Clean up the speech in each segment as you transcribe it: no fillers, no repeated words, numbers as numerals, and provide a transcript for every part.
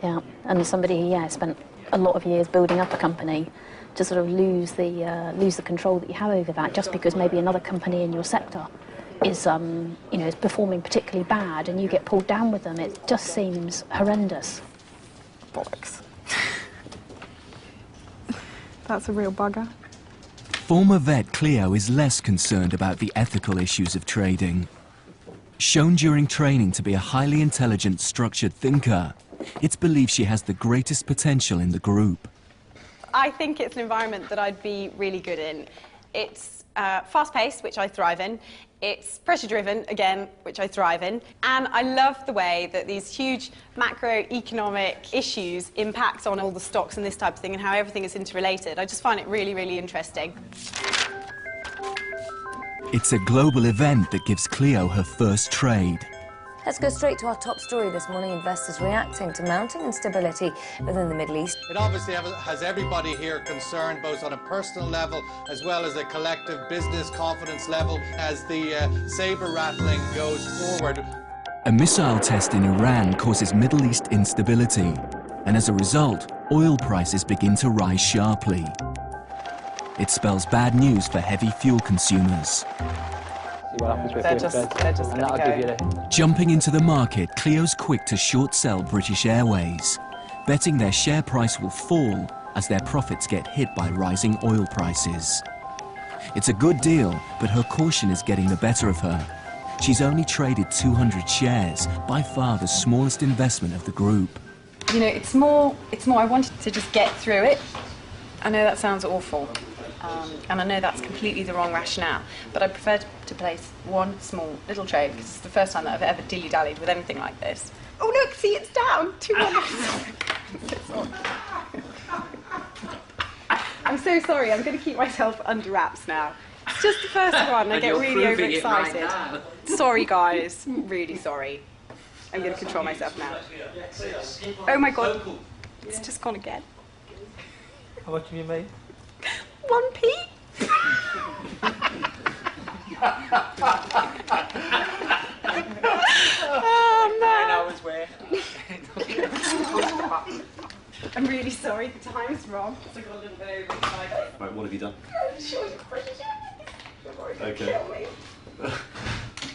Yeah, and as somebody who spent a lot of years building up a company, to sort of lose the control that you have over that just because maybe another company in your sector is is performing particularly bad and you get pulled down with them, it just seems horrendous. Bollocks. That's a real bugger. Former vet Cleo is less concerned about the ethical issues of trading. Shown during training to be a highly intelligent, structured thinker, it's believed she has the greatest potential in the group. I think it's an environment that I'd be really good in. It's fast-paced, which I thrive in. It's pressure-driven, again, which I thrive in. And I love the way that these huge macroeconomic issues impact on all the stocks and this type of thing and how everything is interrelated. I just find it really, really interesting. It's a global event that gives Cleo her first trade. Let's go straight to our top story this morning. Investors reacting to mounting instability within the Middle East. It obviously has everybody here concerned, both on a personal level as well as a collective business confidence level, as the sabre rattling goes forward. A missile test in Iran causes Middle East instability, and as a result, oil prices begin to rise sharply. It spells bad news for heavy fuel consumers. They're just Jumping into the market, Cleo's quick to short sell British Airways, betting their share price will fall as their profits get hit by rising oil prices. It's a good deal, but her caution is getting the better of her. She's only traded 200 shares, by far the smallest investment of the group. You know, it's more I wanted to just get through it. I know that sounds awful. And I know that's completely the wrong rationale, but I prefer to place one small little trade because it's the first time that I've ever dilly-dallied with anything like this. Oh look, see, it's down. 200. I'm so sorry. I'm going to keep myself under wraps now. It's just the first one. I get really overexcited. Sorry, guys. Really sorry. I'm going to control myself now. Oh my God, it's just gone again. How much have you made? 1p? Oh no! 9 hours where? I'm really sorry, the time's wrong. I got a little bit overexcited. Right, what have you done? Okay.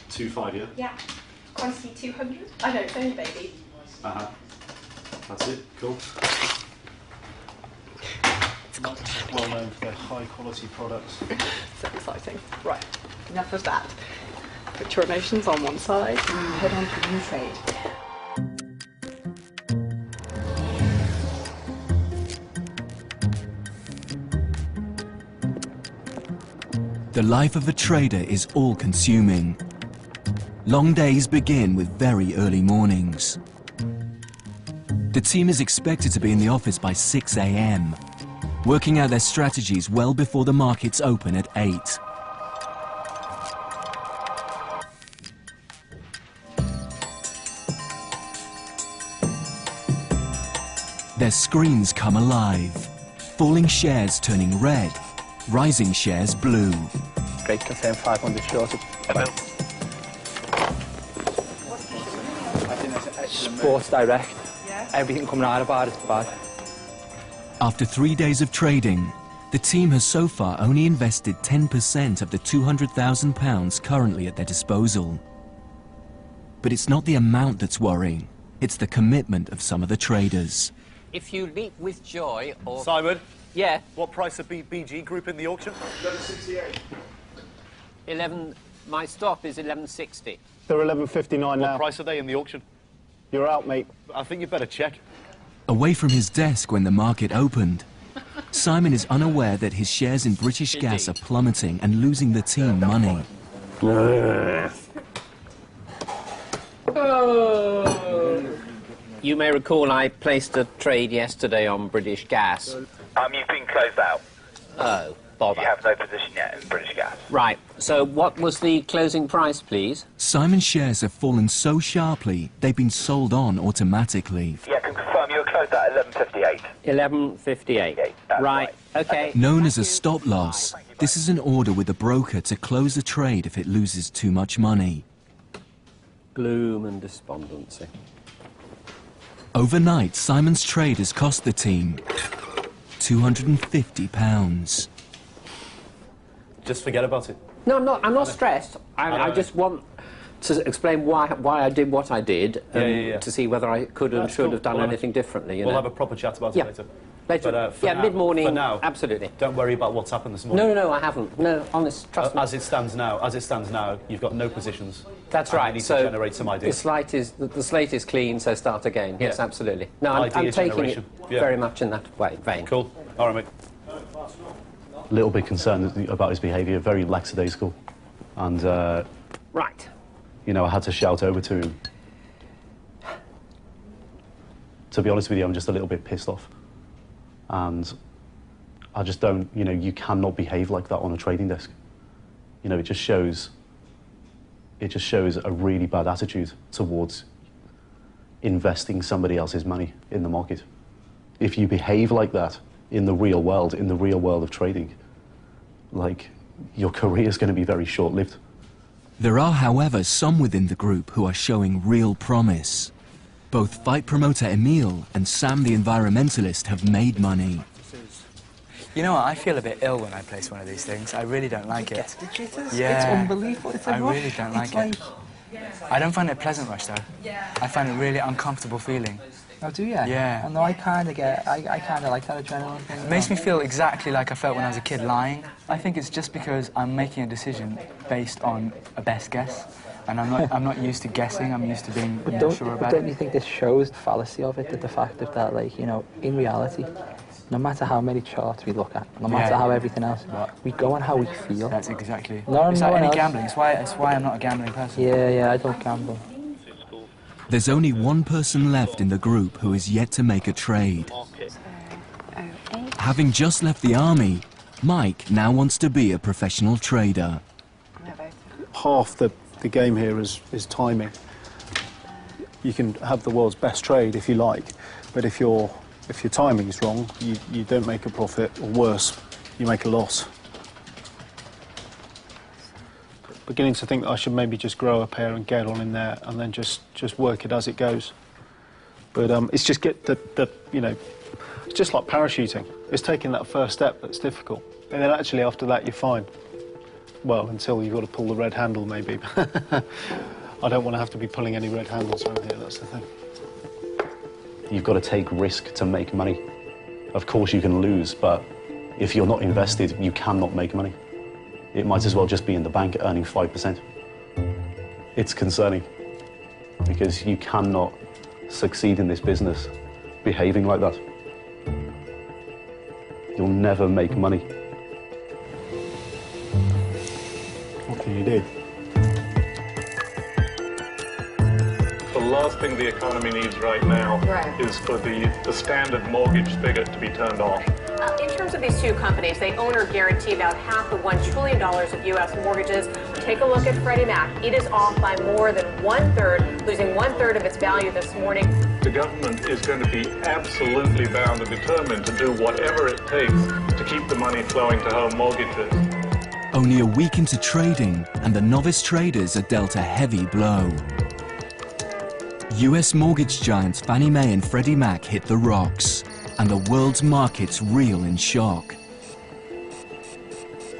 2.5, yeah? Yeah. Quantity 200. I know, it's only baby. Uh-huh. That's it, cool. Well known for their high quality products. So exciting. Right, enough of that. Put your emotions on one side and head on to the new trade. The life of a trader is all-consuming. Long days begin with very early mornings. The team is expected to be in the office by 6 a.m., working out their strategies well before the markets open at 8. Their screens come alive, falling shares turning red, rising shares blue. Great, confirm 500 short. Sports Direct. Everything coming out about it's bad. After 3 days of trading, the team has so far only invested 10% of the £200,000 currently at their disposal. But it's not the amount that's worrying, it's the commitment of some of the traders. If you leap with joy or... Simon? Yeah? What price of BG Group in the auction? 1168. My stop is 1160. They're 11.59 now. What price are they in the auction? You're out, mate. I think you better check. Away from his desk when the market opened, Simon is unaware that his shares in British Gas are plummeting and losing the team money. You may recall I placed a trade yesterday on British Gas. You've been closed out. Oh, bother. You have no position yet in British Gas. Right, so what was the closing price, please? Simon's shares have fallen so sharply, they've been sold on automatically. Yeah, I can confirm you were closed out at 11.58. 11.58. Right, okay. Known as a stop loss, this is an order with the broker to close a trade if it loses too much money. Gloom and despondency. Overnight, Simon's trade has cost the team £250. Just forget about it. No, I'm not stressed. I just want to explain why I did what I did, to see whether I could and should have done anything differently. We'll have a proper chat about it later. Later. But, mid-morning. For now, absolutely. Don't worry about what's happened this morning. No, I haven't. No, honest, trust me. As it stands now, you've got no positions. That's right. You need to generate some ideas. The slate is clean, so start again. Yes, absolutely. No, I'm taking it very much in that vein. Cool. All right, mate. A little bit concerned about his behaviour, very lackadaisical, and right. You know, I had to shout over to him. To be honest with you, I'm just a little bit pissed off. And I just don't, you know, you cannot behave like that on a trading desk. You know, it just shows a really bad attitude towards investing somebody else's money in the market. If you behave like that in the real world of trading, like, your career is going to be very short-lived. There are, however, some within the group who are showing real promise. Both fight promoter Emil and Sam the environmentalist have made money. You know what, I feel a bit ill when I place one of these things. I really don't like it. Yeah. It's unbelievable. It's I really don't like it. I don't find it a pleasant rush, though. I find it really uncomfortable feeling. Oh, do you? Yeah. No, I kind of like that adrenaline thing. It makes me feel exactly like I felt when I was a kid, lying. I think it's just because I'm making a decision based on a best guess. And I'm not used to guessing, I'm used to being sure about it. Don't you think this shows the fallacy of it, that the fact of that, like, you know, in reality, no matter how many charts we look at, no matter how everything else, we go on how we feel. That's exactly. It's like any gambling. It's why I'm not a gambling person. Yeah, I don't gamble. There's only one person left in the group who is yet to make a trade. Having just left the army, Mike now wants to be a professional trader. Half the game here is timing. You can have the world's best trade if you like, but if your timing is wrong, you don't make a profit, or worse, you make a loss. Beginning to think that I should maybe just grow a pair and get on in there, and then just work it as it goes. But it's just you know, it's just like parachuting. It's taking that first step that's difficult, and then actually after that you're fine. Well, until you've got to pull the red handle, maybe. I don't want to have to be pulling any red handles around here, that's the thing. You've got to take risk to make money. Of course you can lose, but if you're not invested, you cannot make money. It might as well just be in the bank earning 5%. It's concerning, because you cannot succeed in this business behaving like that. You'll never make money. What can you do? The last thing the economy needs right now is for the standard mortgage spigot to be turned off. In terms of these two companies, they own or guarantee about half the $1 trillion of U.S. mortgages. Take a look at Freddie Mac. It is off by more than 1/3, losing 1/3 of its value this morning. The government is going to be absolutely bound and determined to do whatever it takes to keep the money flowing to home mortgages. Only a week into trading, and the novice traders are dealt a heavy blow. US mortgage giants Fannie Mae and Freddie Mac hit the rocks, and the world's markets reel in shock.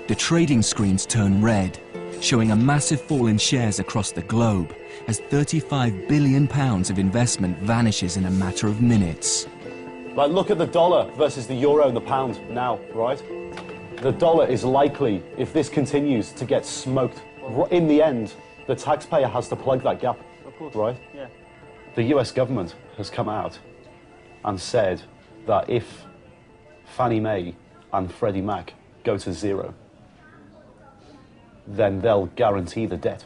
The trading screens turn red, showing a massive fall in shares across the globe as £35 billion of investment vanishes in a matter of minutes. Like, look at the dollar versus the euro and the pound now, right? The dollar is likely, if this continues, to get smoked. In the end, the taxpayer has to plug that gap, right? Yeah. The US government has come out and said that if Fannie Mae and Freddie Mac go to zero, then they'll guarantee the debt.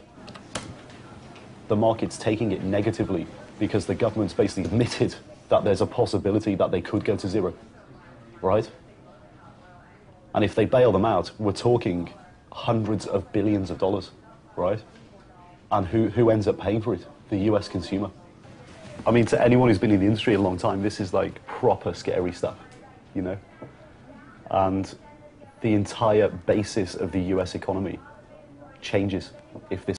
The market's taking it negatively because the government's basically admitted that there's a possibility that they could go to zero, right? And if they bail them out, we're talking hundreds of billions of dollars, right? And who ends up paying for it? The US consumer. I mean, to anyone who's been in the industry a long time, this is like proper scary stuff, you know? And the entire basis of the US economy changes if this